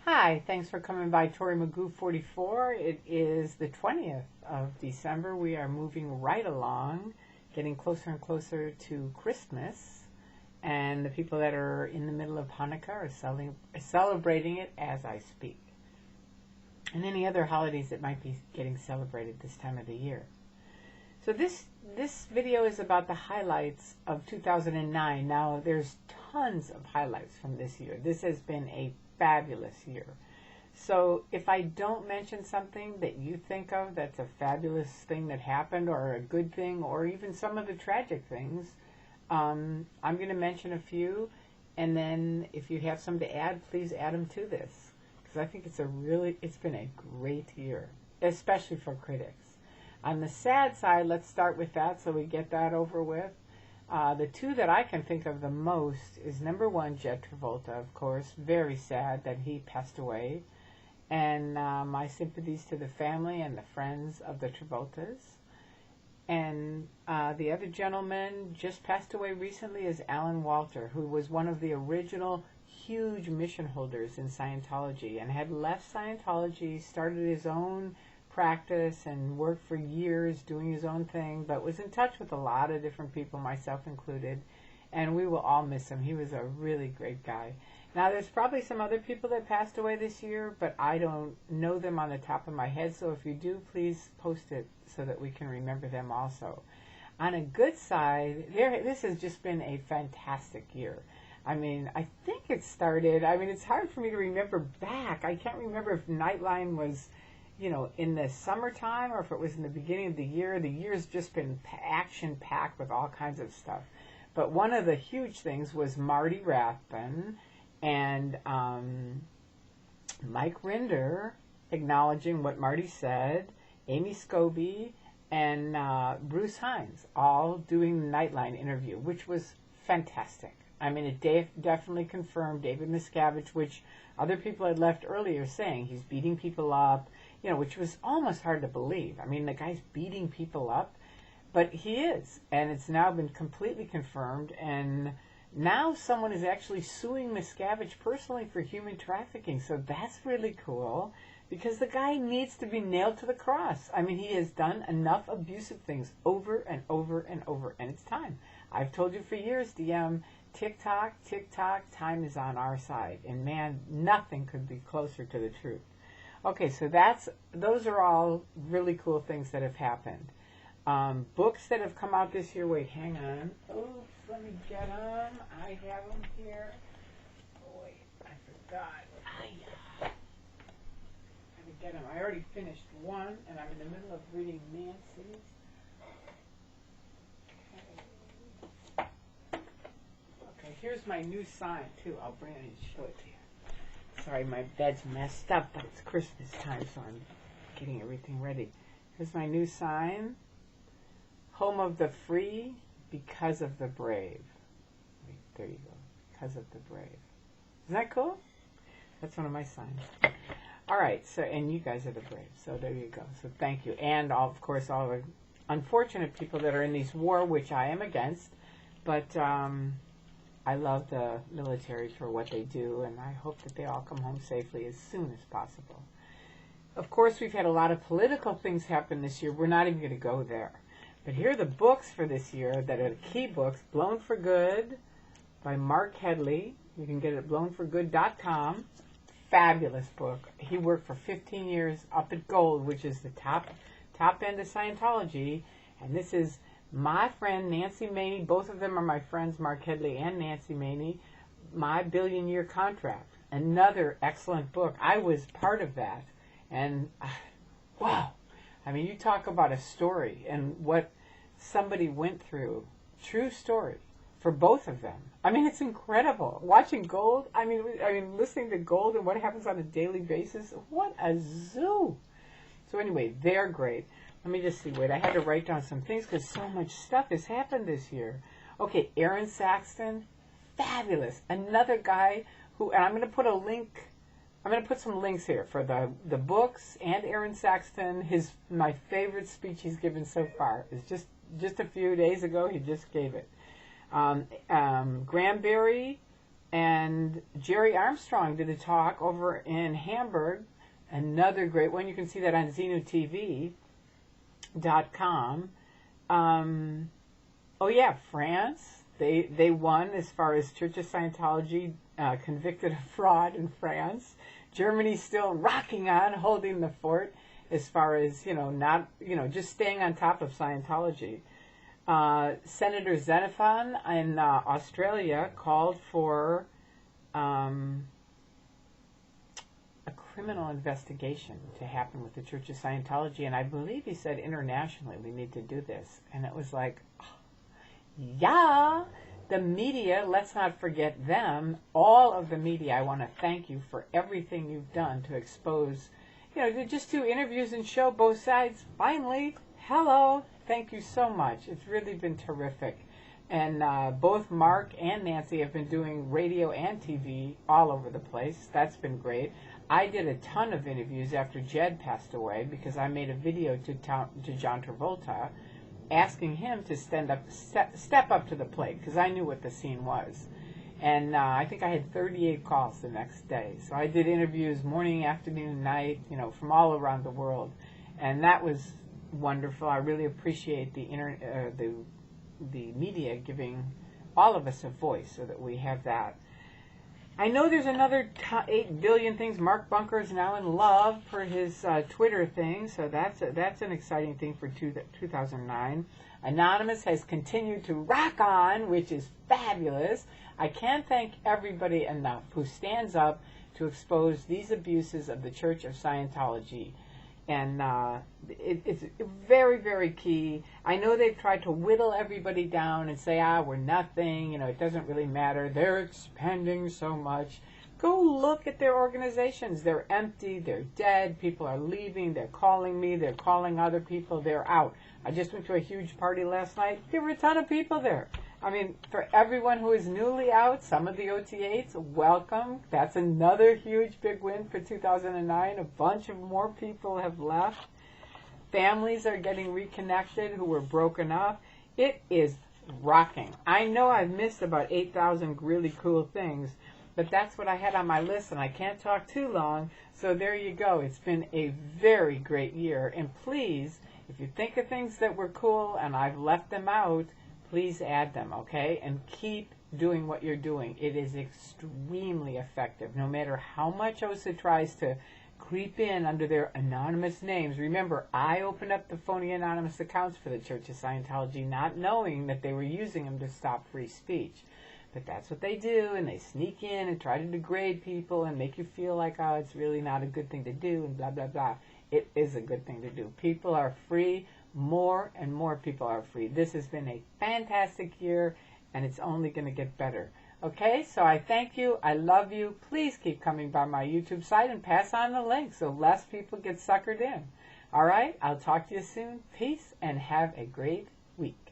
Hi, thanks for coming by Tori Magoo 44. It is the 20th of December. We are moving right along, getting closer and closer to Christmas. And the people that are in the middle of Hanukkah are celebrating it as I speak. And any other holidays that might be getting celebrated this time of the year. So this video is about the highlights of 2009. Now, there's tons of highlights from this year. This has been a fabulous year. So if I don't mention something that you think of that's a fabulous thing that happened, or a good thing, or even some of the tragic things, I'm going to mention a few, and then if you have some to add, please add them to this, because I think it's been a great year, especially for critics. On the sad side, let's start with that so we get that over with. The two that I can think of the most is number one, Jed Travolta, of course. Very sad that he passed away. And my sympathies to the family and the friends of the Travoltas. And the other gentleman just passed away recently is Alan Walter, who was one of the original huge mission holders in Scientology and had left Scientology, started his own practice and worked for years doing his own thing, but was in touch with a lot of different people, myself included, and we will all miss him. He was a really great guy. Now, there's probably some other people that passed away this year, but I don't know them on the top of my head, so if you do, please post it so that we can remember them also. On a good side, this has just been a fantastic year. I mean, I think it started, it's hard for me to remember back. I can't remember if Nightline was in the summertime or if it was in the beginning of the year. The year's just been action-packed with all kinds of stuff. But one of the huge things was Marty Rathbun and Mike Rinder acknowledging what Marty said, Amy Scobie, and Bruce Hines all doing the Nightline interview, which was fantastic. It definitely confirmed David Miscavige, which other people had left earlier saying he's beating people up, which was almost hard to believe. The guy's beating people up, but he is, and it's now been completely confirmed, and now someone is actually suing Miscavige personally for human trafficking, so that's really cool, because the guy needs to be nailed to the cross. He has done enough abusive things over and over and over, and it's time. I've told you for years, DM, tick-tock, time is on our side, and man, nothing could be closer to the truth. Okay, so those are all really cool things that have happened. Books that have come out this year. Wait, hang on. Oops, let me get them. I have them here. Boy, I forgot. Let me get them. I already finished one, and I'm in the middle of reading Nancy's. Okay, here's my new sign, too. I'll bring it and show it to you. Sorry, my bed's messed up, but it's Christmas time, so I'm getting everything ready. Here's my new sign. Home of the free, because of the brave. Wait, there you go. Because of the brave. Isn't that cool? That's one of my signs. All right, so, and you guys are the brave, so there you go. So thank you. And, of course, all the unfortunate people that are in these war, which I am against, but I love the military for what they do, and I hope that they all come home safely as soon as possible. Of course, we've had a lot of political things happen this year. We're not even going to go there. But here are the books for this year that are the key books. Blown for Good by Mark Headley. You can get it at blownforgood.com. Fabulous book. He worked for 15 years up at Gold, which is the top end of Scientology. And this is my friend Nancy Maney. Both of them are my friends, Mark Headley and Nancy Maney. My Billion-Year Contract. Another excellent book. I was part of that. And, wow. You talk about a story and what somebody went through. True story for both of them. It's incredible. Watching Gold, listening to Gold and what happens on a daily basis. What a zoo. So anyway, they're great. Let me just see. Wait, I had to write down some things because so much stuff has happened this year. Okay, Aaron Saxton, fabulous. Another guy who, and I'm going to put a link. I'm going to put some links here for the books and Aaron Saxton. My favorite speech he's given so far is just a few days ago. He just gave it. Granberry And Jerry Armstrong did a talk over in Hamburg, another great one. You can see that on xenotv.com. Oh yeah, France. They won as far as Church of Scientology convicted of fraud in France. Germany's still rocking on, holding the fort as far as, not, just staying on top of Scientology. Senator Xenophon in Australia called for a criminal investigation to happen with the Church of Scientology, and I believe he said internationally we need to do this. And it was like, yeah, the media, let's not forget them. All of the media, I want to thank you for everything you've done to expose, to just do interviews and show both sides. Finally, hello, thank you so much. It's really been terrific. And both Mark and Nancy have been doing radio and TV all over the place. That's been great. I did a ton of interviews after Jed passed away because I made a video to John Travolta asking him to step up to the plate because I knew what the scene was. And I think I had 38 calls the next day. So I did interviews morning, afternoon, night, from all around the world. And that was wonderful. I really appreciate the media giving all of us a voice so that we have that. I know there's another 8 billion things. Mark Bunker is now in love for his Twitter thing, so that's an exciting thing for 2009. Anonymous has continued to rock on, which is fabulous. I can't thank everybody enough who stands up to expose these abuses of the Church of Scientology. And it's very, very key. I know they've tried to whittle everybody down and say, we're nothing, it doesn't really matter. They're expanding so much. Go look at their organizations. They're empty. They're dead. People are leaving. They're calling me. They're calling other people. They're out. I just went to a huge party last night. There were a ton of people there. I mean, for everyone who is newly out, some of the OT8s, welcome. That's another huge big win for 2009. A bunch of more people have left. Families are getting reconnected who were broken up. It is rocking. I know I've missed about 8,000 really cool things, but that's what I had on my list, and I can't talk too long, so there you go. It's been a very great year, and please, if you think of things that were cool and I've left them out, please add them, okay? And keep doing what you're doing. It is extremely effective. No matter how much OSA tries to creep in under their anonymous names. Remember, I opened up the phony anonymous accounts for the Church of Scientology not knowing that they were using them to stop free speech. But that's what they do, and they sneak in and try to degrade people and make you feel like, it's really not a good thing to do, and blah, blah, blah. It is a good thing to do. People are free. More and more people are free. This has been a fantastic year, and it's only going to get better. Okay, so I thank you. I love you. Please keep coming by my YouTube site and pass on the link so less people get suckered in. All right, I'll talk to you soon. Peace, and have a great week.